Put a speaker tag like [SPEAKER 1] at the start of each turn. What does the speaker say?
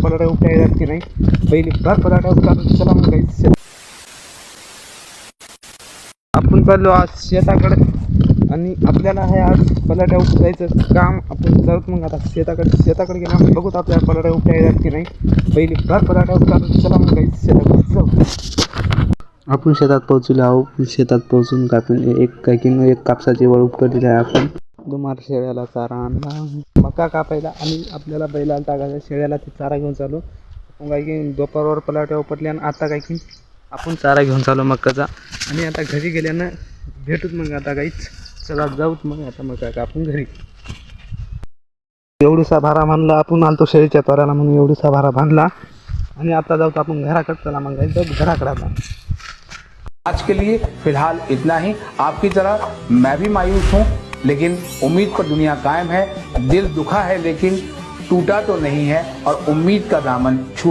[SPEAKER 1] पलाटा उपटा येतात की नाही. पहिली फार पलाटा उपटा. चला मग गाईस आपण चाललो आज शेताकडे आणि आपल्याला आहे आज पलाटा उपटायचं काम. आपण जाऊत मग आता शेताकडे गेल्यावर बघूत आपल्याला पलाटा उपटा येतात की नाही. पहिली फार पलाटा उपटा. चला मग गाईस शेताकडे जाऊ. आपण शेतात पोहोचलो आहोत. शेतात पोहोचून एक कापसाची वळ उपटलेली आहे. आपण दुमार शेळ्याला चारा आणला, मका कापायला आणि आपल्याला बैलाला टाकायला. शेळ्याला ते चारा घेऊन चालू. आपण काय की दुपारवर पलाट्या उपटल्या आणि आता काय की आपण चारा घेऊन चालू मकाचा. आणि आता घरी गेल्यानं भेटूत मग आता काहीच. चला जाऊत मग आता मग काय आपण घरी. एवढीसा भारा बांधला आपण आलतो शेळीच्या चाऱ्याला म्हणून एवढीसा भारा बांधला आणि आता जाऊत आपण घराकडे. चला मग जाऊ घराकडे आता.
[SPEAKER 2] आज के लिए फिलहाल इतना ही। आपकी तरह मैं भी मायूस हूँ, लेकिन उम्मीद पर दुनिया कायम है। दिल दुखा है लेकिन टूटा तो नहीं है और उम्मीद का दामन छूट